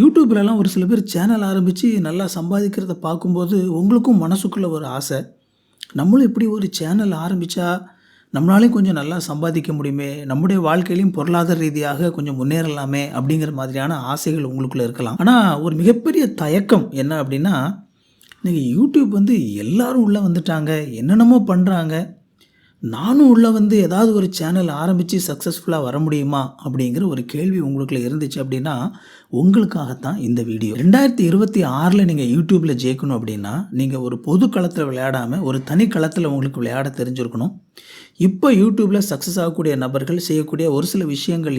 யூடியூப்லலாம் ஒரு சில பேர் சேனல் ஆரம்பித்து நல்லா சம்பாதிக்கிறத பார்க்கும்போது உங்களுக்கும் மனசுக்குள்ள ஒரு ஆசை. நம்மளும் இப்படி ஒரு சேனல் ஆரம்பித்தா நம்மளாலையும் கொஞ்சம் நல்லா சம்பாதிக்க முடியுமே, நம்முடைய வாழ்க்கையிலையும் பொருளாதார ரீதியாக கொஞ்சம் முன்னேறலாமே அப்படிங்கிற மாதிரியான ஆசைகள் உங்களுக்குள்ள இருக்கலாம். ஆனால் ஒரு மிகப்பெரிய தயக்கம் என்ன அப்படின்னா, இன்னைக்கு யூடியூப் எல்லாரும் உள்ளே வந்துட்டாங்க, என்னென்னமோ பண்ணுறாங்க. நானும் உள்ளே ஏதாவது ஒரு சேனல் ஆரம்பித்து சக்ஸஸ்ஃபுல்லாக வர முடியுமா அப்படிங்கிற ஒரு கேள்வி உங்களுக்குள்ள இருந்துச்சு அப்படின்னா, உங்களுக்காகத்தான் இந்த வீடியோ. 2026 நீங்கள் யூடியூப்பில் ஜெயிக்கணும் அப்படின்னா, நீங்கள் ஒரு பொது களத்தில் விளையாடாமல் ஒரு தனி களத்தில் உங்களுக்கு விளையாட தெரிஞ்சிருக்கணும். இப்போ யூடியூப்பில் சக்ஸஸ் ஆகக்கூடிய நபர்கள் செய்யக்கூடிய ஒரு சில விஷயங்கள்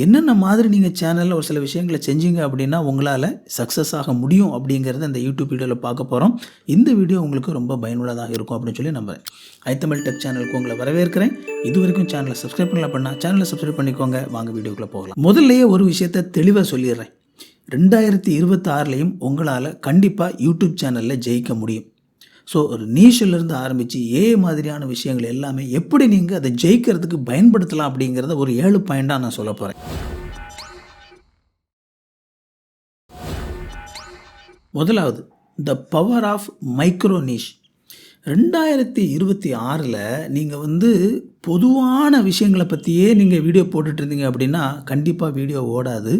என்னென்ன மாதிரி நீங்கள் சேனலில் ஒரு சில விஷயங்களை செஞ்சீங்க அப்படின்னா உங்களால் சக்ஸஸ் ஆக முடியும் அப்படிங்கிறத இந்த யூடியூப் வீடியோவில் பார்க்க போகிறோம். இந்த வீடியோ உங்களுக்கு ரொம்ப பயனுள்ளதாக இருக்கும் அப்படின்னு சொல்லி நம்புறேன். ஐத்தமிழ் டெக் சேனலுக்கு உங்களை வரவேற்கிறேன். இது வரைக்கும் சேனலை சப்ஸ்கிரைப் பண்ணலாம், சேனலை சப்ஸ்கிரைப் பண்ணிக்கோங்க. வாங்க வீடியோக்குள்ளே போகலாம். முதல்லையே ஒரு விஷயத்தை தெளிவாக சொல்லிடுறேன். 2026 உங்களால் கண்டிப்பாக யூடியூப் சேனலில் ஜெயிக்க முடியும். ஸோ ஒரு நீஷிலிருந்து ஆரம்பித்து மாதிரியான விஷயங்கள் எல்லாமே எப்படி நீங்கள் அதை ஜெயிக்கிறதுக்கு பயன்படுத்தலாம் அப்படிங்கிறத ஒரு 7 பாயிண்டாக நான் சொல்ல போகிறேன். முதலாவது, the power of micro niche. 2026 நீங்கள் பொதுவான விஷயங்களை பற்றியே நீங்கள் வீடியோ போட்டுட்ருந்தீங்க அப்படின்னா கண்டிப்பாக வீடியோ ஓடாது.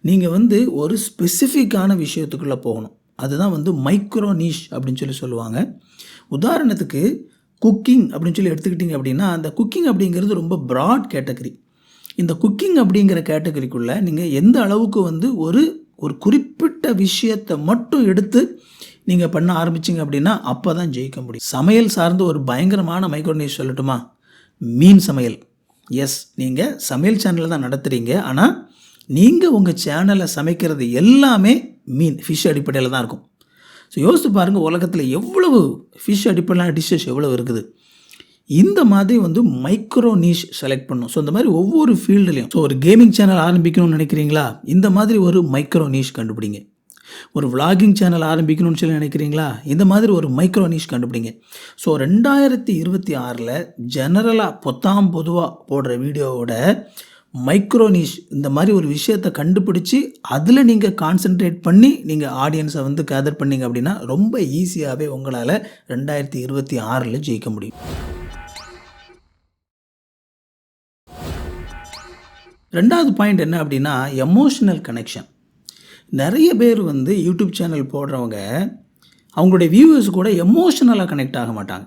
நீங்கள் ஒரு ஸ்பெசிஃபிக்கான விஷயத்துக்குள்ளே போகணும். அதுதான் மைக்ரோ நீஷ் அப்படின்னு சொல்லி சொல்லுவாங்க. உதாரணத்துக்கு குக்கிங் அப்படின்னு சொல்லி எடுத்துக்கிட்டிங்க அப்படின்னா, அந்த குக்கிங் அப்படிங்கிறது ரொம்ப ப்ராட் கேட்டகரி. இந்த குக்கிங் அப்படிங்கிற கேட்டகரிக்குள்ளே நீங்கள் எந்த அளவுக்கு ஒரு குறிப்பிட்ட விஷயத்தை மட்டும் எடுத்து நீங்கள் பண்ண ஆரம்பிச்சிங்க அப்படின்னா அப்போ தான் ஜெயிக்க முடியும். சமையல் சார்ந்து ஒரு பயங்கரமான மைக்ரோ நீஷ் சொல்லட்டுமா? மீன் சமையல். எஸ், நீங்கள் சமையல் சேனலில் தான் நடத்துகிறீங்க. ஆனால் நீங்கள் உங்கள் சேனலில் சமைக்கிறது எல்லாமே ஃபிஷ் அடிப்படையில் தான் இருக்கும். ஸோ யோசித்து பாருங்கள், உலகத்தில் எவ்வளவு ஃபிஷ் அடிப்படையிலான டிஷ்ஷஸ் எவ்வளவு இருக்குது. இந்த மாதிரி மைக்ரோ நீஷ் செலக்ட் பண்ணும். ஸோ இந்த மாதிரி ஒவ்வொரு ஃபீல்டுலையும், ஸோ ஒரு கேமிங் சேனல் ஆரம்பிக்கணும்னு நினைக்கிறீங்களா, இந்த மாதிரி ஒரு மைக்ரோ நீஷ் கண்டுபிடிங்க. ஒரு விளாகிங் சேனல் ஆரம்பிக்கணும்னு சொல்லி நினைக்கிறீங்களா, இந்த மாதிரி ஒரு மைக்ரோ நீஷ் கண்டுபிடிங்க. ஸோ 2026 ஜெனரலாக பொதுவாக போடுற வீடியோவோட மைக்ரோ நீஷ் இந்த மாதிரி ஒரு விஷயத்தை கண்டுபிடிச்சி அதில் நீங்கள் கான்சென்ட்ரேட் பண்ணி நீங்கள் ஆடியன்ஸை கேதர் பண்ணிங்க அப்படின்னா ரொம்ப ஈஸியாகவே உங்களால் 2026 ஜெயிக்க முடியும். ரெண்டாவது பாயிண்ட் என்ன அப்படின்னா, எமோஷனல் கனெக்ஷன். நிறைய பேர் யூடியூப் சேனல் போடுறவங்க அவங்களுடைய வியூவர்ஸ் கூட எமோஷனலாக கனெக்ட் ஆக மாட்டாங்க.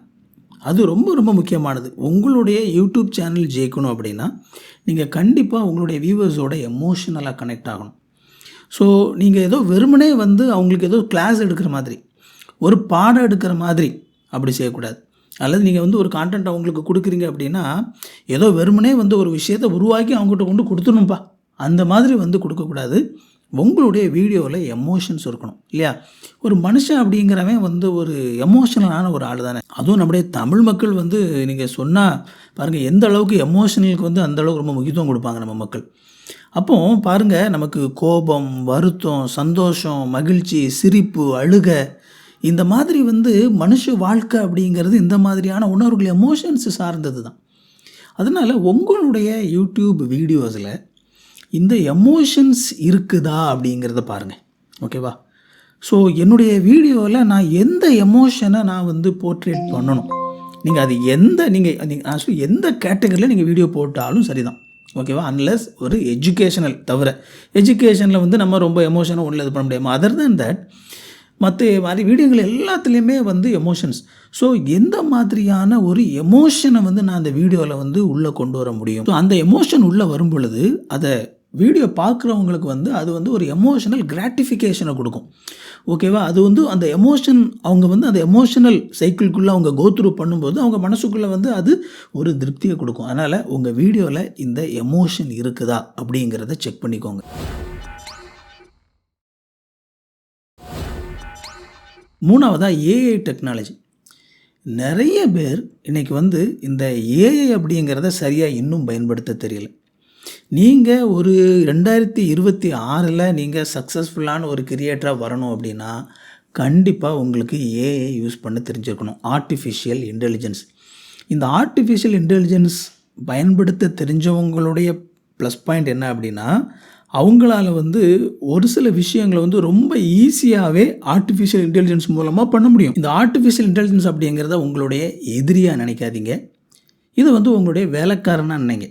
அது ரொம்ப ரொம்ப முக்கியமானது. உங்களுடைய யூடியூப் சேனல் ஜெயிக்கணும் அப்படின்னா நீங்கள் கண்டிப்பாக உங்களுடைய வியூவர்ஸோட எமோஷனலாக கனெக்ட் ஆகணும். ஸோ நீங்கள் ஏதோ வெறுமனே அவங்களுக்கு ஏதோ கிளாஸ் எடுக்கிற மாதிரி, ஒரு பாடம் எடுக்கிற மாதிரி அப்படி செய்யக்கூடாது. அல்லது நீங்கள் ஒரு கான்டென்ட் அவங்களுக்கு கொடுக்குறீங்க அப்படின்னா ஏதோ வெறுமனே ஒரு விஷயத்தை உருவாக்கி அவங்ககிட்ட கொண்டு கொடுத்துணும்ப்பா அந்த மாதிரி கொடுக்கக்கூடாது. உங்களுடைய வீடியோவில் எமோஷன்ஸ் இருக்கணும் இல்லையா? ஒரு மனுஷன் அப்படிங்கிறவன் ஒரு எமோஷனலான ஒரு ஆள் தானே. அதுவும் நம்முடைய தமிழ் மக்கள் நீங்கள் சொன்னால் பாருங்கள் எந்த அளவுக்கு எமோஷனலுக்கு அந்த அளவுக்கு ரொம்ப முக்கியத்துவம் கொடுப்பாங்க நம்ம மக்கள். அப்போது பாருங்கள், நமக்கு கோபம், வருத்தம், சந்தோஷம், மகிழ்ச்சி, சிரிப்பு, அழுகை, இந்த மாதிரி மனுஷ வாழ்க்கை அப்படிங்கிறது இந்த மாதிரியான உணர்வுகள் எமோஷன்ஸ் சார்ந்தது தான். அதனால் உங்களுடைய யூடியூப் வீடியோஸில் இந்த எமோஷன்ஸ் இருக்குதா அப்படிங்கிறத பாருங்கள். ஓகேவா? ஸோ என்னுடைய வீடியோவில் நான் எந்த எமோஷனை நான் போர்ட்ரேட் பண்ணணும், நீங்கள் அது எந்த கேட்டகரியில் நீங்கள் வீடியோ போட்டாலும் சரி தான். ஓகேவா? அன்லெஸ் ஒரு எஜுகேஷனல் தவிர, எஜுகேஷனில் நம்ம ரொம்ப எமோஷனாக ஒன்றில் இது பண்ண முடியாமல், அதர் தேன் தட் மற்ற மாதிரி வீடியோங்கள் எல்லாத்துலேயுமே எமோஷன்ஸ். ஸோ எந்த மாதிரியான ஒரு எமோஷனை நான் அந்த வீடியோவில் உள்ளே கொண்டு வர முடியும். ஸோ அந்த எமோஷன் உள்ளே வரும் பொழுது அதை வீடியோ பார்க்குறவங்களுக்கு அது ஒரு எமோஷனல் கிராட்டிஃபிகேஷனை கொடுக்கும். ஓகேவா? அது அந்த எமோஷன் அவங்க அந்த எமோஷனல் சைக்கிள்குள்ளே அவங்க கோத்ரூ பண்ணும்போது அவங்க மனசுக்குள்ளே அது ஒரு திருப்தியை கொடுக்கும். அதனால் உங்கள் வீடியோவில் இந்த எமோஷன் இருக்குதா அப்படிங்கிறத செக் பண்ணிக்கோங்க. மூணாவதாக ஏஐ டெக்னாலஜி. நிறைய பேர் இன்றைக்கி இந்த ஏஐ அப்படிங்கிறத சரியாக இன்னும் பயன்படுத்த தெரியல. நீங்கள் ஒரு 2026 நீங்கள் சக்ஸஸ்ஃபுல்லான ஒரு கிரியேட்டராக வரணும் அப்படின்னா கண்டிப்பாக உங்களுக்கு ஏஐ யூஸ் பண்ண தெரிஞ்சிருக்கணும். Artificial intelligence. இந்த ஆர்டிஃபிஷியல் இன்டெலிஜென்ஸ் பயன்படுத்த தெரிஞ்சவங்களுடைய ப்ளஸ் பாயிண்ட் என்ன அப்படின்னா, அவங்களால வந்து ஒரு சில விஷயங்களை வந்து ரொம்ப ஈஸியாகவே ஆர்டிஃபிஷியல் இன்டெலிஜென்ஸ் மூலமாக பண்ண முடியும். இந்த ஆர்டிஃபிஷியல் இன்டெலிஜென்ஸ் அப்படிங்கிறத உங்களுடைய எதிரியாக நினைக்காதீங்க. இதை வந்து உங்களுடைய வேலைக்காரனாக நினைங்க.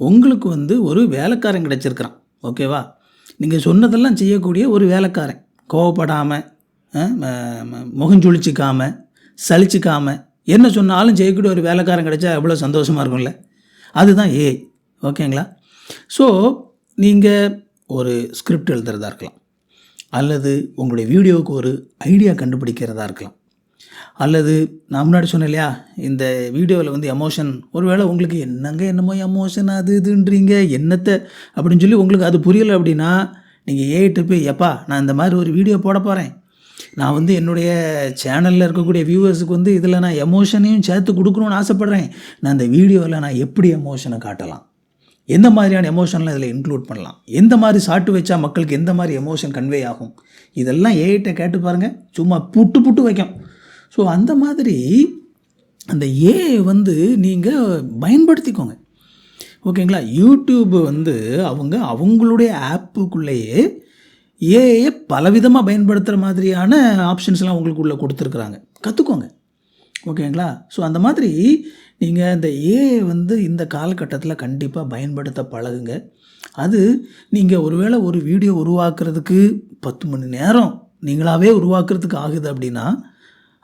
உங்களுக்கு வந்து ஒரு வேலைக்காரன் கிடச்சிருக்கிறான், ஓகேவா? நீங்கள் சொன்னதெல்லாம் செய்யக்கூடிய ஒரு வேலைக்காரன், கோவப்படாமல், முகஞ்சொலிச்சிக்காமல், சலிச்சிக்காமல், என்ன சொன்னாலும் செய்யக்கூடிய ஒரு வேலைக்காரன் கிடைச்சா எவ்வளோ சந்தோஷமாக இருக்கும்ல. அதுதான் ஏஐ, ஓகேங்களா? ஸோ நீங்கள் ஒரு ஸ்கிரிப்ட் எழுதுறதா இருக்கலாம், அல்லது உங்களுடைய வீடியோவுக்கு ஒரு ஐடியா கண்டுபிடிக்கிறதா இருக்கலாம், அல்லது நான் முன்னாடி சொன்னேன் இல்லையா, இந்த வீடியோவில் வந்து எமோஷன், ஒருவேளை உங்களுக்கு என்னமோ எமோஷன் அது இதுன்றீங்க என்னத்தை அப்படின்னு சொல்லி உங்களுக்கு அது புரியலை அப்படின்னா நீங்கள் ஏஐட்ட போய், எப்பா நான் இந்த மாதிரி ஒரு வீடியோ போட போகிறேன், நான் வந்து என்னுடைய சேனலில் இருக்கக்கூடிய வியூவர்ஸுக்கு வந்து இதில் நான் எமோஷனையும் சேர்த்து கொடுக்கணுன்னு ஆசைப்பட்றேன், நான் இந்த வீடியோவில் நான் எப்படி எமோஷனை காட்டலாம், எந்த மாதிரியான எமோஷன்லாம் இதில் இன்க்ளூட் பண்ணலாம், எந்த மாதிரி சாட்டு வச்சா மக்களுக்கு எந்த மாதிரி எமோஷன் கன்வே ஆகும், இதெல்லாம் ஏஐட்ட கேட்டு பாருங்கள், சும்மா புட்டு வைக்கும். ஸோ அந்த மாதிரி அந்த ஏஐ வந்து நீங்கள் பயன்படுத்திக்கோங்க, ஓகேங்களா? யூடியூப் வந்து அவங்களுடைய ஆப்புக்குள்ளேயே ஏஐயை பலவிதமாக பயன்படுத்துகிற மாதிரியான ஆப்ஷன்ஸ்லாம் உங்களுக்கு உள்ளே கொடுத்துருக்குறாங்க, கற்றுக்கோங்க, ஓகேங்களா? ஸோ அந்த மாதிரி நீங்கள் இந்த ஏஐ வந்து இந்த காலகட்டத்தில் கண்டிப்பாக பயன்படுத்த பழகுங்க. அது நீங்கள் ஒருவேளை ஒரு வீடியோ உருவாக்குறதுக்கு 10 மணி நேரம் நீங்களாகவே உருவாக்குறதுக்கு ஆகுது அப்படின்னா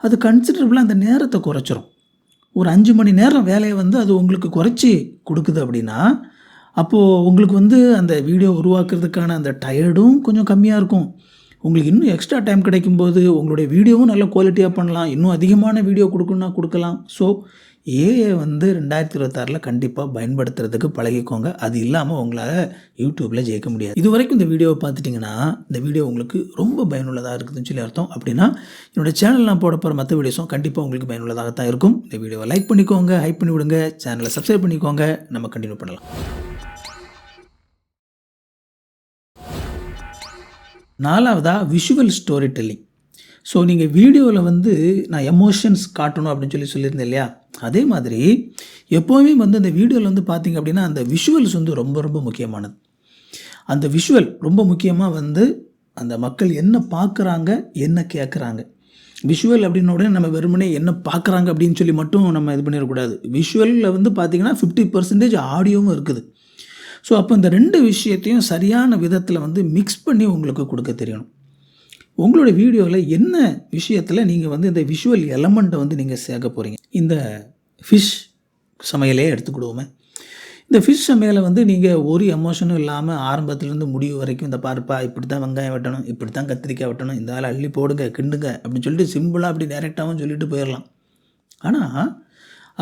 அது கன்சிடரபுளாக அந்த நேரத்தை குறைச்சிரும். ஒரு 5 மணி நேரம் வேலையை வந்து அது உங்களுக்கு குறைச்சி கொடுக்குது அப்படின்னா அப்போது உங்களுக்கு வந்து அந்த வீடியோ உருவாக்குறதுக்கான அந்த டயர்டும் கொஞ்சம் கம்மியாக இருக்கும். உங்களுக்கு இன்னும் எக்ஸ்ட்ரா டைம் கிடைக்கும்போது உங்களுடைய வீடியோவும் நல்ல குவாலிட்டியாக பண்ணலாம், இன்னும் அதிகமான வீடியோ கொடுக்கணுன்னா கொடுக்கலாம். ஸோ ஏஐ வந்து 2026 கண்டிப்பாக பயன்படுத்துறதுக்கு பழகிக்கோங்க. அது இல்லாமல் உங்களால் யூடியூப்பில் ஜெயிக்க முடியாது. இது வரைக்கும் இந்த வீடியோவை பார்த்துட்டிங்கன்னா இந்த வீடியோ உங்களுக்கு ரொம்ப பயனுள்ளதாக இருக்குதுன்னு சொல்லி அர்த்தம். அப்படின்னா என்னோடய சேனல் நான் போட போகிற மற்ற வீடியோஸும் கண்டிப்பாக உங்களுக்கு பயனுள்ளதாகத்தான் இருக்கும். இந்த வீடியோவை லைக் பண்ணிக்கோங்க, ஹைப் பண்ணி விடுங்க, சேனலை சப்ஸ்கிரைப் பண்ணிக்கோங்க. நம்ம கண்டினியூ பண்ணலாம். 4வதா விஷுவல் ஸ்டோரி டெல்லிங். ஸோ நீங்கள் வீடியோவில் வந்து நான் எமோஷன்ஸ் காட்டணும் அப்படின்னு சொல்லியிருந்தேன் இல்லையா, அதே மாதிரி எப்போவுமே வந்து அந்த வீடியோவில் வந்து பார்த்திங்க அப்படின்னா அந்த விஷுவல்ஸ் வந்து ரொம்ப ரொம்ப முக்கியமானது. அந்த விஷுவல் ரொம்ப முக்கியமாக வந்து அந்த மக்கள் என்ன பார்க்குறாங்க, என்ன கேட்குறாங்க. விஷுவல் அப்படின்ன உடனே நம்ம வெறுமனே என்ன பார்க்குறாங்க அப்படின்னு சொல்லி மட்டும் நம்ம இது பண்ணிடக்கூடாது. விஷுவலில் வந்து பார்த்திங்கன்னா 50% ஆடியோவும் இருக்குது. ஸோ அப்போ இந்த 2 விஷயத்தையும் சரியான விதத்தில் வந்து மிக்ஸ் பண்ணி உங்களுக்கு கொடுக்க தெரியணும். உங்களோட வீடியோவில் என்ன விஷயத்தில் நீங்கள் வந்து இந்த விஷுவல் எலமெண்ட்டை வந்து நீங்கள் சேர்க்க போகிறீங்க. இந்த ஃபிஷ் சமையலே எடுத்துக்கிடுவோமே, இந்த ஃபிஷ் சமையலை வந்து நீங்கள் ஒரு எமோஷனும் இல்லாமல் ஆரம்பத்துலேருந்து முடிவு வரைக்கும் இந்த பாருப்பா இப்படி தான் வெங்காயம் வெட்டணும், இப்படி தான் கத்திரிக்காய் வெட்டணும், இந்த ஆள் அள்ளி போடுங்க கிண்டுங்க அப்படின்னு சொல்லிட்டு சிம்பிளாக அப்படி டைரெக்டாகவும் சொல்லிட்டு போயிடலாம். ஆனால்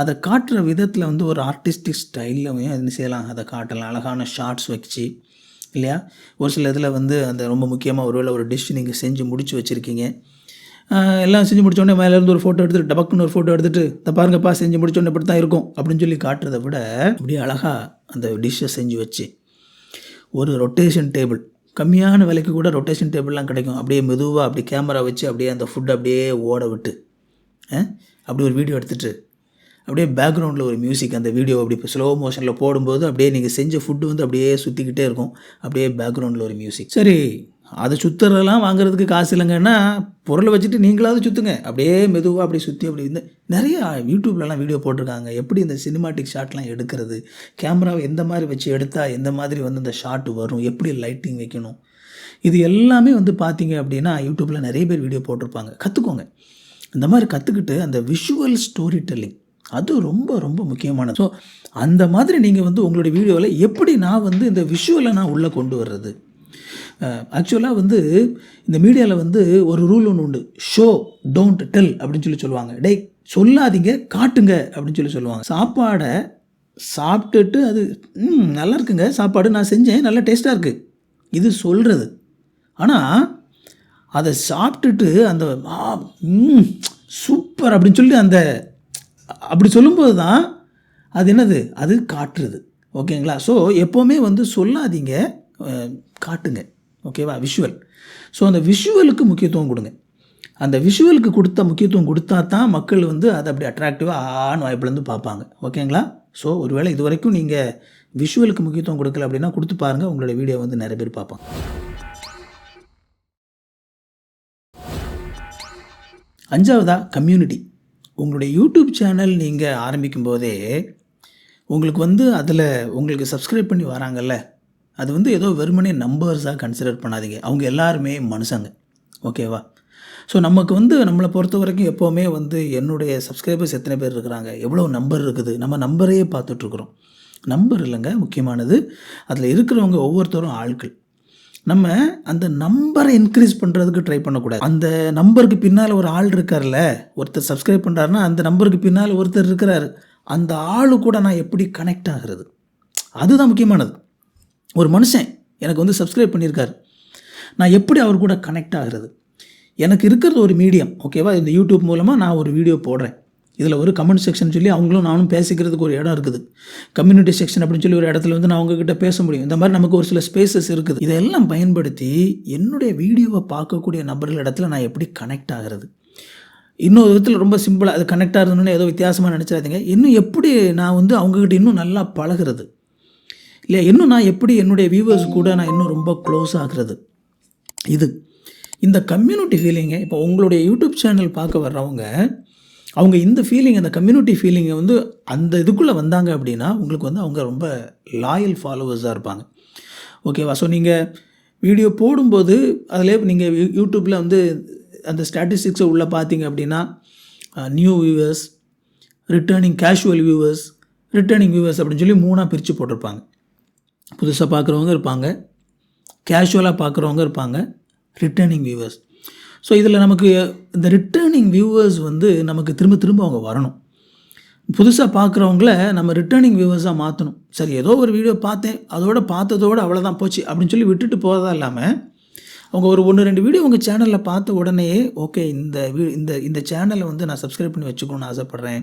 அதை காட்டுற விதத்தில் வந்து ஒரு ஆர்டிஸ்டிக் ஸ்டைல்லையும் என்ன செய்யலாம், அதை காட்டலாம். அழகான ஷார்ட்ஸ் வச்சு இல்லையா, ஒரு சில இதில் வந்து அந்த ரொம்ப முக்கியமாக ஒருவேளை ஒரு டிஷ் நீங்கள் செஞ்சு முடிச்சு வச்சுருக்கீங்க, எல்லாம் செஞ்சு முடித்தோடனே மேலேருந்து ஒரு ஃபோட்டோ எடுத்துகிட்டு டபக்குன்னு ஒரு ஃபோட்டோ எடுத்துகிட்டு இந்த பாருங்கப்பா செஞ்சு முடித்தோடனே இப்படி தான் இருக்கும் அப்படின்னு சொல்லி காட்டுறதை விட அப்படியே அழகாக அந்த டிஷ்ஷை செஞ்சு வச்சு ஒரு ரொட்டேஷன் டேபிள், கம்மியான விலைக்கு கூட ரொட்டேஷன் டேபிள்லாம் கிடைக்கும், அப்படியே மெதுவாக அப்படி கேமரா வச்சு அப்படியே அந்த ஃபுட்டை அப்படியே ஓட விட்டு அப்படி ஒரு வீடியோ எடுத்துகிட்டு அப்படியே பேக்ரவுண்டில் ஒரு மியூசிக், அந்த வீடியோ அப்படி இப்போ ஸ்லோ மோஷனில் போடும்போது அப்படியே நீங்கள் செஞ்ச ஃபுட்டு வந்து அப்படியே சுற்றிக்கிட்டே இருக்கும், அப்படியே பேக்ரவுண்டில் ஒரு மியூசிக். சரி, அதை சுற்றுறதெல்லாம் வாங்குறதுக்கு காசு இல்லைங்கன்னா பொருளை வச்சுட்டு நீங்களாவது சுற்றுங்க, அப்படியே மெதுவாக அப்படி சுற்றி அப்படி இந்த நிறையா யூடியூப்லலாம் வீடியோ போட்டிருக்காங்க, எப்படி இந்த சினிமாட்டிக் ஷாட்லாம் எடுக்கிறது, கேமராவை எந்த மாதிரி வச்சு எடுத்தால் எந்த மாதிரி வந்து இந்த ஷாட் வரும், எப்படி லைட்டிங் வைக்கணும், இது எல்லாமே வந்து பார்த்தீங்க அப்படின்னா யூடியூப்பில் நிறைய பேர் வீடியோ போட்டிருப்பாங்க. கற்றுக்கோங்க. இந்த மாதிரி கற்றுக்கிட்டு அந்த விஷுவல் ஸ்டோரி டெல்லிங் அது ரொம்ப ரொம்ப முக்கியமானது. ஸோ அந்த மாதிரி நீங்கள் வந்து உங்களுடைய வீடியோவில் எப்படி நான் வந்து இந்த விஷுவலை நான் உள்ளே கொண்டு வர்றது. ஆக்சுவலாக வந்து இந்த மீடியாவில் வந்து ஒரு ரூல் ஒன்று உண்டு, ஷோ டோன்ட் டெல் அப்படின்னு சொல்லுவாங்க. டேய் சொல்லாதீங்க காட்டுங்க அப்படின்னு சொல்லுவாங்க. சாப்பாடை சாப்பிட்டுட்டு அது நல்லா இருக்குங்க சாப்பாடு, நான் செஞ்சேன் நல்லா டேஸ்ட்டாக இருக்குது, இது சொல்கிறது. ஆனால் அதை சாப்பிட்டுட்டு அந்த சூப்பர் அப்படின்னு சொல்லி அந்த அப்படி சொல்லும்போது தான் அது என்னது, அது காட்டுறது. ஓகேங்களா? ஸோ எப்போவுமே வந்து சொல்லாதீங்க, காட்டுங்க. ஓகேவா? விஷுவல். ஸோ அந்த விஷுவலுக்கு முக்கியத்துவம் கொடுங்க. அந்த விஷுவலுக்கு முக்கியத்துவம் கொடுத்தா தான் மக்கள் வந்து அதை அப்படி அட்ராக்டிவாக வாய்ப்புலேருந்து பார்ப்பாங்க. ஓகேங்களா? ஸோ ஒருவேளை இது வரைக்கும் நீங்கள் விஷுவலுக்கு முக்கியத்துவம் கொடுக்கல அப்படின்னா கொடுத்து பாருங்கள், உங்களுடைய வீடியோ வந்து நிறைய பேர் பார்ப்பாங்க. 5வதா கம்யூனிட்டி. உங்களுடைய யூடியூப் சேனல் நீங்கள் ஆரம்பிக்கும் போதே உங்களுக்கு வந்து அதில் உங்களுக்கு சப்ஸ்கிரைப் பண்ணி வராங்கல்ல, அது வந்து ஏதோ வெறுமனே நம்பர்ஸாக கன்சிடர் பண்ணாதீங்க. அவங்க எல்லாருமே மனுஷங்க, ஓகேவா? ஸோ நமக்கு வந்து நம்மளை பொறுத்த வரைக்கும் எப்போவுமே வந்து என்னுடைய சப்ஸ்கிரைபர்ஸ் எத்தனை பேர் இருக்கிறாங்க, எவ்வளோ நம்பர் இருக்குது, நம்ம நம்பரையே பார்த்துட்ருக்குறோம். நம்பர் இல்லைங்க முக்கியமானது, அதில் இருக்கிறவங்க ஒவ்வொருத்தரும் ஆட்கள். நம்ம அந்த நம்பரை இன்க்ரீஸ் பண்ணுறதுக்கு ட்ரை பண்ணக்கூடாது. அந்த நம்பருக்கு பின்னால் ஒரு ஆள் இருக்கார்ல, ஒருத்தர் சப்ஸ்கிரைப் பண்ணுறாருன்னா அந்த நம்பருக்கு பின்னால் ஒருத்தர் இருக்கிறார், அந்த ஆளு கூட நான் எப்படி கனெக்ட் ஆகிறது, அதுதான் முக்கியமானது. ஒரு மனுஷன் எனக்கு வந்து சப்ஸ்கிரைப் பண்ணியிருக்காரு, நான் எப்படி அவர் கூட கனெக்ட் ஆகிறது? எனக்கு இருக்கிறது ஒரு மீடியம், ஓகேவா? இந்த யூடியூப் மூலமாக நான் ஒரு வீடியோ போடுறேன், இதில் ஒரு கமெண்ட் செக்ஷன் சொல்லி அவங்களும் நானும் பேசிக்கிறதுக்கு ஒரு இடம் இருக்குது, கம்யூனிட்டி செக்ஷன் அப்படின்னு சொல்லி ஒரு இடத்துல வந்து நான் அவங்கக்கிட்ட பேச முடியும். இந்த மாதிரி நமக்கு ஒரு சில ஸ்பேசஸ் இருக்குது. இதெல்லாம் பயன்படுத்தி என்னுடைய வீடியோவை பார்க்கக்கூடிய நபர்கள் இடத்துல நான் எப்படி கனெக்ட் ஆகிறது? இன்னொரு விதத்தில் ரொம்ப சிம்பிளாக அது கனெக்ட் ஆகுதுன்னு ஏதோ வித்தியாசமாக நினச்சிடாதீங்க. இன்னும் எப்படி நான் வந்து அவங்கக்கிட்ட இன்னும் நல்லா பழகிறது இல்லையா, இன்னும் நான் எப்படி என்னுடைய வியூவர்ஸ் கூட நான் இன்னும் ரொம்ப க்ளோஸ் ஆகிறது, இந்த கம்யூனிட்டி ஃபீலிங்கை இப்போ உங்களுடைய யூடியூப் சேனல் பார்க்க வர்றவங்க அவங்க இந்த ஃபீலிங், அந்த கம்யூனிட்டி ஃபீலிங்கை வந்து அந்த இதுக்குள்ளே வந்தாங்க அப்படின்னா உங்களுக்கு வந்து அவங்க ரொம்ப லாயல் ஃபாலோவர்ஸாக இருப்பாங்க, ஓகேவா? ஸோ நீங்கள் வீடியோ போடும்போது அதிலே நீங்கள் யூடியூப்பில் வந்து அந்த ஸ்டாட்டிஸ்டிக்ஸை உள்ளே பார்த்தீங்க அப்படின்னா new viewers, returning casual viewers, returning viewers அப்படின்னு சொல்லி 3ஆக பிரித்து போட்டிருப்பாங்க. புதுசாக பார்க்குறவங்க இருப்பாங்க, கேஷுவலாக பார்க்குறவங்க இருப்பாங்க, ரிட்டர்னிங் வியூவர்ஸ். ஸோ இதில் நமக்கு இந்த ரிட்டர்னிங் வியூவர்ஸ் வந்து நமக்கு திரும்ப திரும்ப அவங்க வரணும். புதுசாக பார்க்குறவங்கள நம்ம ரிட்டர்னிங் வியூவர்ஸாக மாற்றணும். சரி, ஏதோ ஒரு வீடியோ பார்த்தேன், பார்த்ததோடு அவ்வளோதான் போச்சு அப்படின்னு சொல்லி விட்டுட்டு போகிறதா இல்லாமல் அவங்க ஒரு 1-2 வீடியோ உங்கள் சேனலில் பார்த்த உடனே ஓகே இந்த சேனலை வந்து நான் சப்ஸ்கிரைப் பண்ணி வச்சுக்கணும்னு ஆசைப்பட்றேன்,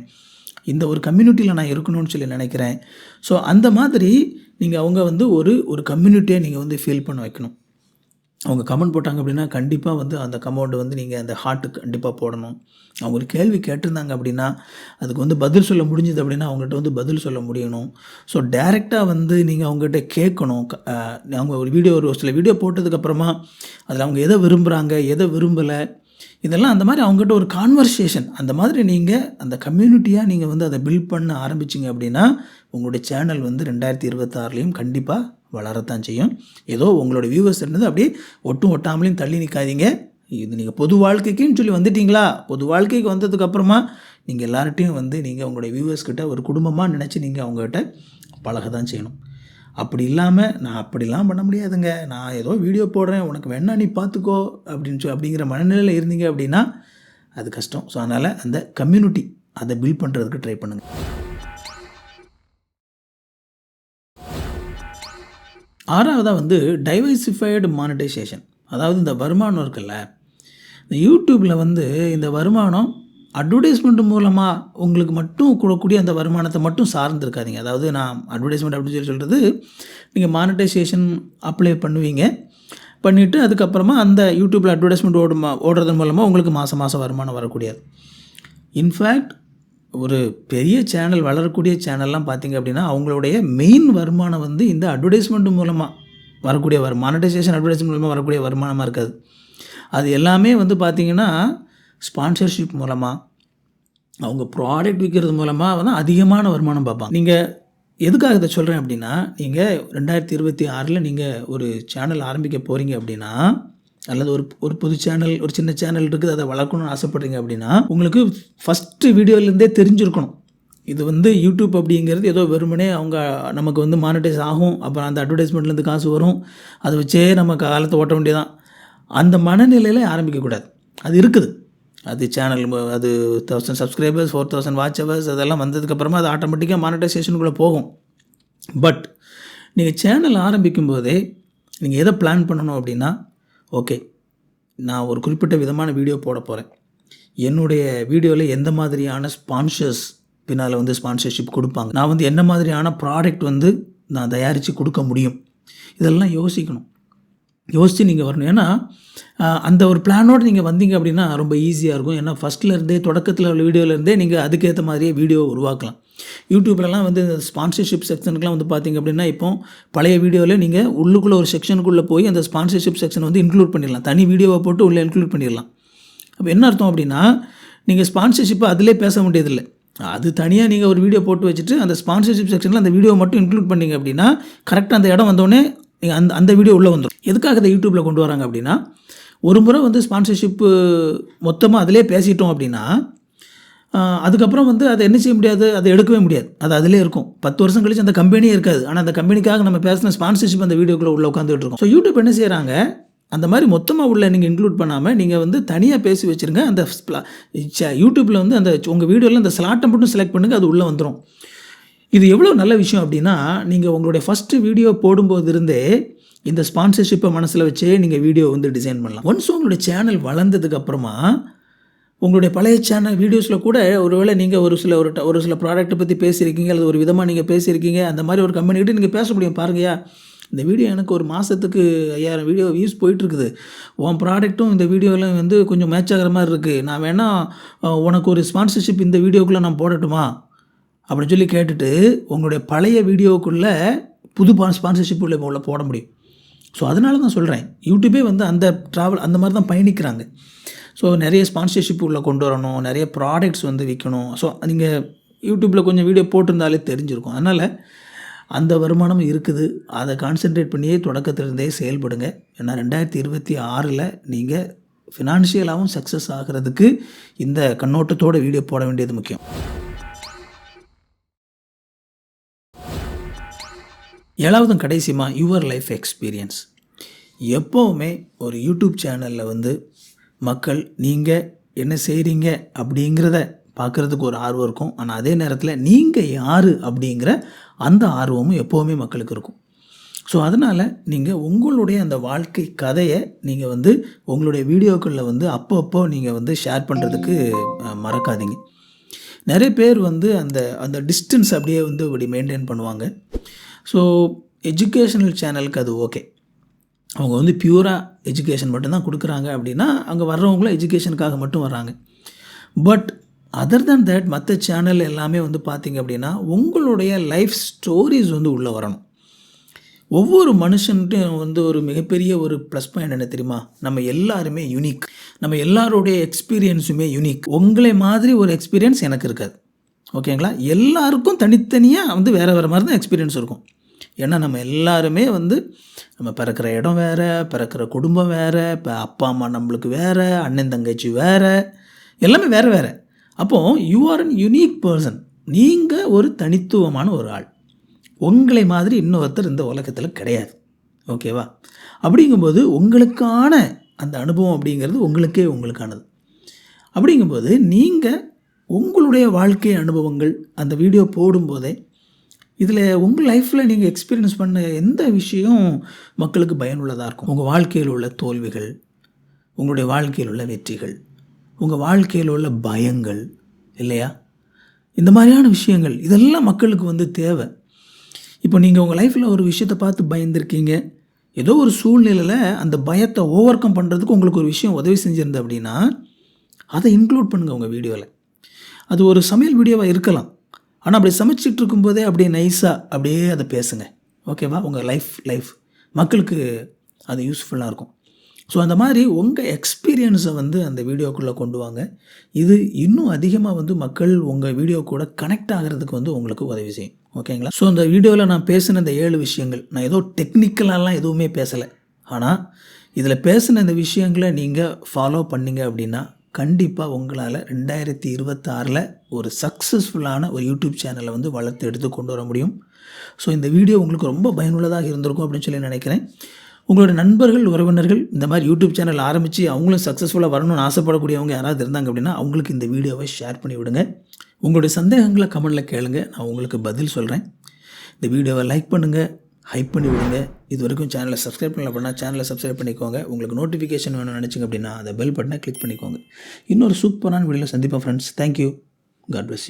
இந்த ஒரு கம்யூனிட்டியில் நான் இருக்கணும்னு சொல்லி நினைக்கிறேன். ஸோ அந்த மாதிரி நீங்கள் அவங்க வந்து ஒரு கம்யூனிட்டியை நீங்கள் வந்து ஃபீல் பண்ண வைக்கணும். அவங்க கமெண்ட் போட்டாங்க அப்படின்னா கண்டிப்பாக வந்து அந்த கமெண்ட் வந்து நீங்கள் அந்த ஹார்ட்டுக்கு கண்டிப்பாக போடணும். அவங்க ஒரு கேள்வி கேட்டிருந்தாங்க அப்படின்னா அதுக்கு வந்து பதில் சொல்ல முடிஞ்சுது அப்படின்னா அவங்ககிட்ட வந்து பதில் சொல்ல முடியணும். ஸோ டைரெக்டாக வந்து நீங்கள் அவங்ககிட்ட கேட்கணும். அவங்க ஒரு சில வீடியோ போட்டதுக்கப்புறமா அதில் அவங்க எதை விரும்புகிறாங்க, எதை விரும்பலை, இதெல்லாம் அந்த மாதிரி அவங்ககிட்ட ஒரு கான்வர்சேஷன், அந்த மாதிரி நீங்கள் அந்த கம்யூனிட்டியாக நீங்கள் வந்து அதை பில்ட் பண்ண ஆரம்பிச்சிங்க அப்படின்னா உங்களுடைய சேனல் வந்து 2026லேயும் கண்டிப்பாக வளரத்தான் செய்யும். ஏதோ உங்களோட வியூவர்ஸ் இருந்தது அப்படியே ஒட்டாமலையும் தள்ளி நிற்காதீங்க. இது நீங்கள் பொது வாழ்க்கைக்குன்னு சொல்லி வந்துட்டிங்களா, பொது வாழ்க்கைக்கு வந்ததுக்கப்புறமா நீங்கள் எல்லார்ட்டையும் வந்து நீங்கள் உங்களுடைய வியூவர்ஸ்கிட்ட ஒரு குடும்பமாக நினச்சி நீங்கள் அவங்ககிட்ட பழக தான் செய்யணும். அப்படி இல்லாமல் நான் அப்படிலாம் பண்ண முடியாதுங்க, நான் ஏதோ வீடியோ போடுறேன் உனக்கு வேணா நீ பார்த்துக்கோ அப்படிங்கிற மனநிலையில் இருந்தீங்க அப்படின்னா அது கஷ்டம். ஸோ அதனால் அந்த கம்யூனிட்டி அதை பில்ட் பண்ணுறதுக்கு ட்ரை பண்ணுங்கள். 6வதாக வந்து டைவர்சிஃபைடு மானிட்டைசேஷன். அதாவது இந்த வருமானம் இருக்குல்ல, இந்த யூடியூப்பில் வந்து இந்த வருமானம் அட்வர்டைஸ்மெண்ட் மூலமாக உங்களுக்கு மட்டும் கொடுக்கக்கூடிய அந்த வருமானத்தை மட்டும் சார்ந்திருக்காதீங்க. அதாவது நான் அட்வர்டைஸ்மெண்ட் அப்படின்னு சொல்கிறது, நீங்கள் மானிட்டைசேஷன் அப்ளை பண்ணிவிட்டு அதுக்கப்புறமா அந்த யூடியூப்பில் அட்வர்டைஸ்மெண்ட் ஓடுறது மூலமாக உங்களுக்கு மாதம் வருமானம் வரக்கூடியது. இன்ஃபேக்ட் ஒரு பெரிய சேனல், வளரக்கூடிய சேனல்லாம் பார்த்திங்க அப்படின்னா அவங்களுடைய மெயின் வருமானம் வந்து இந்த அட்வர்டைஸ்மெண்ட் மூலமாக வரக்கூடிய மானிட்டைசேஷன் அட்வர்டைஸ்மெண்ட் மூலமாக வரக்கூடிய வருமானமாக இருக்காது. அது எல்லாமே வந்து பார்த்திங்கன்னா ஸ்பான்சர்ஷிப் மூலமாக, அவங்க ப்ராடக்ட் விற்கிறது மூலமாக வந்து அதிகமான வருமானம் பார்ப்பாங்க. நீங்கள் எதுக்காக இதை சொல்கிறேன் அப்படின்னா, நீங்கள் 2026 நீங்கள் ஒரு சேனல் ஆரம்பிக்க போகிறீங்க அப்படின்னா, அல்லது ஒரு புது சேனல், ஒரு சின்ன சேனல் இருக்குது, அதை வளர்க்கணும்னு ஆசைப்பட்றீங்க அப்படின்னா உங்களுக்கு ஃபஸ்ட்டு வீடியோலேருந்தே தெரிஞ்சிருக்கணும் இது வந்து யூடியூப் அப்படிங்கிறது ஏதோ வெறுமனே அவங்க நமக்கு வந்து மானிட்டைஸ் ஆகும், அப்புறம் அந்த அட்வர்டைஸ்மெண்ட்லேருந்து காசு வரும், அதை வச்சே நம்ம காலத்தை ஓட்ட வேண்டியதான். அந்த மனநிலையில் ஆரம்பிக்கக்கூடாது. அது இருக்குது, அது சேனல் அது 1000 சப்ஸ்கிரைபர்ஸ் 4000 வாட்ச் ஹவர்ஸ் அதெல்லாம் வந்ததுக்கப்புறமா அது ஆட்டோமேட்டிக்காக மானிட்டைசேஷனுக்குள்ளே போகும். பட் நீங்கள் சேனல் ஆரம்பிக்கும் போதே நீங்கள் எதை பிளான் பண்ணணும் அப்படின்னா, ஓகே நான் ஒரு குறிப்பிட்ட விதமான வீடியோ போட போகிறேன், என்னுடைய வீடியோவில் எந்த மாதிரியான ஸ்பான்சர்ஸ் பின்னால் வந்து ஸ்பான்சர்ஷிப் கொடுப்பாங்க, நான் வந்து என்ன மாதிரியான ப்ராடக்ட் வந்து நான் தயாரித்து கொடுக்க முடியும், இதெல்லாம் யோசித்து நீங்கள் வரணும். ஏன்னா அந்த ஒரு பிளானோடு நீங்கள் வந்தீங்க அப்படின்னா ரொம்ப ஈஸியாக இருக்கும். ஏன்னா ஃபஸ்ட்லேருந்தே தொடக்கத்தில் உள்ள வீடியோலேருந்தே நீங்கள் அதுக்கேற்ற மாதிரியே வீடியோ உருவாக்கலாம். யூடியூப்லலாம் வந்து இந்த ஸ்பான்சர்ஷிப் செக்ஷனுக்குலாம் வந்து பார்த்திங்க அப்படின்னா, இப்போ பழைய வீடியோவில் நீங்கள் உள்ளுக்குள்ளே ஒரு செக்ஷனுக்குள்ளே போய் அந்த ஸ்பான்சர்ஷிப் செக்ஷனை வந்து இன்க்ளூட் பண்ணிடலாம். தனி வீடியோவை போட்டு உள்ளே இன்க்ளூட் பண்ணிடலாம். அப்போ என்ன அர்த்தம் அப்படின்னா, நீங்கள் ஸ்பான்சர்ஷிப்பை அதிலே பேச வேண்டியதில்லை. அது தனியாக நீங்கள் ஒரு வீடியோ போட்டு வச்சுட்டு அந்த ஸ்பான்சர்ஷிப் செக்ஷனில் அந்த வீடியோ மட்டும் இன்க்ளூட் பண்ணிங்க அப்படின்னா, கரெக்டாக அந்த இடம் வந்தோடனே நீங்கள் அந்த வீடியோ உள்ளே வந்துடும். எதுக்காக அதை யூடியூப்பில் கொண்டு வராங்க அப்படின்னா, ஒரு முறை வந்து ஸ்பான்சர்ஷிப்பு மொத்தமாக அதிலே பேசிட்டோம் அப்படின்னா, அதுக்கப்புறம் வந்து அதை என்ன செய்ய முடியாது, அதை எடுக்கவே முடியாது. அது அதிலே இருக்கும். 10 வருஷம் கழிச்சு அந்த கம்பெனியே இருக்காது. ஆனால் அந்த கம்பெனிக்காக நம்ம பேசின ஸ்பான்சர்ஷிப் அந்த வீடியோக்குள்ளே உள்ளே உட்காந்துட்டு இருக்கோம். ஸோ யூடியூப் என்ன செய்கிறாங்க, அந்த மாதிரி மொத்தமாக உள்ள நீங்கள் இன்க்ளூட் பண்ணாமல் நீங்கள் வந்து தனியாக பேசி வச்சுருங்க. அந்த யூடியூப்பில் வந்து அந்த உங்கள் வீடியோவில் அந்த ஸ்லாட்டை மட்டும் செலக்ட் பண்ணுங்கள், அது உள்ளே வந்துடும். இது எவ்வளோ நல்ல விஷயம் அப்படின்னா, நீங்கள் உங்களுடைய ஃபஸ்ட்டு வீடியோ போடும்போது இருந்தே இந்த ஸ்பான்சர்ஷிப்பை மனசில் வச்சே நீங்கள் வீடியோ வந்து டிசைன் பண்ணலாம். ஒன்ஸ் உங்களுடைய சேனல் வளர்ந்ததுக்கப்புறமா உங்களுடைய பழைய சேனல் வீடியோஸில் கூட ஒருவேளை நீங்கள் ஒரு சில ப்ராடக்ட்டை பற்றி பேசியிருக்கீங்க, அல்லது ஒரு விதமாக நீங்கள் பேசியிருக்கீங்க, அந்த மாதிரி ஒரு கம்பெனிக்கிட்ட நீங்கள் பேச முடியும். பாருங்கயா, இந்த வீடியோ எனக்கு ஒரு மாதத்துக்கு 5000 வீடியோ வியூஸ் போயிட்டுருக்குது. உன் ப்ராடக்ட்டும் இந்த வீடியோவில் வந்து கொஞ்சம் மேட்ச் ஆகிற மாதிரி இருக்குது. நான் வேணால் உனக்கு ஒரு ஸ்பான்சர்ஷிப் இந்த வீடியோக்குள்ளே நான் போடட்டுமா அப்படின்னு சொல்லி கேட்டுட்டு உங்களுடைய பழைய வீடியோக்குள்ளே புது ஸ்பான்சர்ஷிப் உள்ள போட முடியும். ஸோ அதனால தான் சொல்கிறேன், யூடியூபே வந்து அந்த மாதிரி தான் பயணிக்கிறாங்க. ஸோ நிறைய ஸ்பான்சர்ஷிப் உள்ளே கொண்டு வரணும், நிறைய ப்ராடக்ட்ஸ் வந்து விற்கணும். ஸோ நீங்கள் யூடியூப்பில் கொஞ்சம் வீடியோ போட்டிருந்தாலே தெரிஞ்சிருக்கும். அதனால் அந்த வருமானம் இருக்குது. அதை கான்சென்ட்ரேட் பண்ணியே தொடக்கத்திலிருந்தே செயல்படுங்க. ஏன்னா 2026 நீங்கள் ஃபினான்ஷியலாகவும் சக்ஸஸ் ஆகிறதுக்கு இந்த கண்ணோட்டத்தோட வீடியோ போட வேண்டியது முக்கியம். 7வது கடைசிமா யுவர் லைஃப் எக்ஸ்பீரியன்ஸ். எப்போவுமே ஒரு யூடியூப் சேனலில் வந்து மக்கள் நீங்கள் என்ன செய்கிறீங்க அப்படிங்கிறத பார்க்குறதுக்கு ஒரு ஆர்வம் இருக்கும். ஆனால் அதே நேரத்தில் நீங்கள் யார் அப்படிங்கிற அந்த ஆர்வமும் எப்போவுமே மக்களுக்கு இருக்கும். ஸோ அதனால் நீங்கள் உங்களுடைய அந்த வாழ்க்கை கதையை நீங்கள் வந்து உங்களுடைய வீடியோக்களில் வந்து அப்பப்போ நீங்கள் வந்து ஷேர் பண்ணுறதுக்கு மறக்காதீங்க. நிறைய பேர் வந்து அந்த டிஸ்டன்ஸ் அப்படியே வந்து இப்படி மெயின்டைன் பண்ணுவாங்க. ஸோ எஜுகேஷனல் சேனலுக்கு அது ஓகே. அவங்க வந்து பியூராக எஜுகேஷன் மட்டும்தான் கொடுக்குறாங்க அப்படின்னா அங்கே வர்றவங்களும் எஜுகேஷனுக்காக மட்டும் வர்றாங்க. பட் அதர் தேன் தேட் மற்ற சேனல் எல்லாமே வந்து பார்த்திங்க அப்படின்னா உங்களுடைய லைஃப் ஸ்டோரிஸ் வந்து உள்ளே வரணும். ஒவ்வொரு மனுஷன்ட்டும் வந்து ஒரு மிகப்பெரிய ஒரு ப்ளஸ் பாயிண்ட் என்ன தெரியுமா, நம்ம எல்லாருமே யூனிக். நம்ம எல்லாருடைய எக்ஸ்பீரியன்ஸுமே யூனிக். உங்களை மாதிரி ஒரு எக்ஸ்பீரியன்ஸ் எனக்கு இருக்காது. ஓகேங்களா? எல்லாருக்கும் தனித்தனியாக வந்து வேறு மாதிரி தான் எக்ஸ்பீரியன்ஸ் இருக்கும். ஏன்னா நம்ம எல்லாருமே வந்து நம்ம பிறக்கிற இடம் வேறு, பிறக்கிற குடும்பம் வேறு, இப்போ அப்பா அம்மா நம்மளுக்கு வேறு, அண்ணன் தங்கச்சி வேறு, எல்லாமே வேறு வேறு. அப்போது you are an unique person. நீங்கள் ஒரு தனித்துவமான ஒரு ஆள். உங்களை மாதிரி இன்னொருத்தர் இந்த உலகத்தில் கிடையாது. ஓகேவா? அப்படிங்கும்போது உங்களுக்கான அந்த அனுபவம் அப்படிங்கிறது உங்களுக்கானது. அப்படிங்கும்போது நீங்கள் உங்களுடைய வாழ்க்கை அனுபவங்கள் அந்த வீடியோ போடும்போதே இதில் உங்கள் லைஃப்பில் நீங்கள் எக்ஸ்பீரியன்ஸ் பண்ண எந்த விஷயம் மக்களுக்கு பயனுள்ளதாக இருக்கும். உங்கள் வாழ்க்கையில் உள்ள தோல்விகள், உங்களுடைய வாழ்க்கையில் உள்ள வெற்றிகள், உங்கள் வாழ்க்கையில் உள்ள பயங்கள் இல்லையா, இந்த மாதிரியான விஷயங்கள் இதெல்லாம் மக்களுக்கு வந்து தேவை. இப்போ நீங்கள் உங்கள் லைஃப்பில் ஒரு விஷயத்தை பார்த்து பயந்துருக்கீங்க, ஏதோ ஒரு சூழ்நிலையில் அந்த பயத்தை ஓவர் கம் பண்ணுறதுக்கு உங்களுக்கு ஒரு விஷயம் உதவி செஞ்சுருந்தது அப்படின்னா அதை இன்க்ளூட் பண்ணுங்கள் உங்கள் வீடியோவில். அது ஒரு சமையல் வீடியோவாக இருக்கலாம், ஆனால் அப்படி சமைச்சிட்டு இருக்கும்போதே அப்படியே நைஸாக அப்படியே அதை பேசுங்க. ஓகேவா? உங்கள் லைஃப் மக்களுக்கு அது யூஸ்ஃபுல்லாக இருக்கும். ஸோ அந்த மாதிரி உங்கள் எக்ஸ்பீரியன்ஸை வந்து அந்த வீடியோக்குள்ளே கொண்டு வாங்க. இது இன்னும் அதிகமாக வந்து மக்கள் உங்கள் வீடியோ கூட கனெக்ட் ஆகிறதுக்கு வந்து உங்களுக்கு உதவி செய்யும். ஓகேங்களா? ஸோ அந்த வீடியோவில் நான் பேசின இந்த 7 விஷயங்கள், நான் ஏதோ டெக்னிக்கலாலாம் எதுவுமே பேசலை. ஆனால் இதில் பேசின இந்த விஷயங்களை நீங்கள் ஃபாலோ பண்ணிங்க அப்படின்னா கண்டிப்பாக உங்களால் 2026 ஒரு சக்ஸஸ்ஃபுல்லான ஒரு யூடியூப் சேனலை வந்து வளர்த்து எடுத்து கொண்டு வர முடியும். ஸோ இந்த வீடியோ உங்களுக்கு ரொம்ப பயனுள்ளதாக இருந்திருக்கும் அப்படின்னு சொல்லி நினைக்கிறேன். உங்களோட நண்பர்கள், உறவினர்கள் இந்த மாதிரி யூடியூப் சேனல் ஆரம்பித்து அவங்களும் சக்ஸஸ்ஃபுல்லாக வரணும்னு ஆசைப்படக்கூடியவங்க யாராவது இருந்தாங்க அப்படின்னா அவங்களுக்கு இந்த வீடியோவை ஷேர் பண்ணி விடுங்க. உங்களுடைய சந்தேகங்களை கமெண்டில் கேளுங்க, நான் உங்களுக்கு பதில் சொல்கிறேன். இந்த வீடியோவை லைக் பண்ணுங்கள், ஹைப் பண்ணி விடுங்க. இது வரைக்கும் சேனலை சப்ஸ்கிரைப் பண்ணல அப்படின்னா சேனலை சப்ஸ்கிரைப் பண்ணிக்கோங்க. உங்களுக்கு நோட்டிஃபிகேஷன் வேணும்னு நினச்சிங்க அப்படின்னா அந்த பெல் பட்டனை கிளிக் பண்ணிக்கோங்க. இன்னொரு சூப்பரான வீடியோவில் சந்திப்போம் friends. Thank you. God bless you.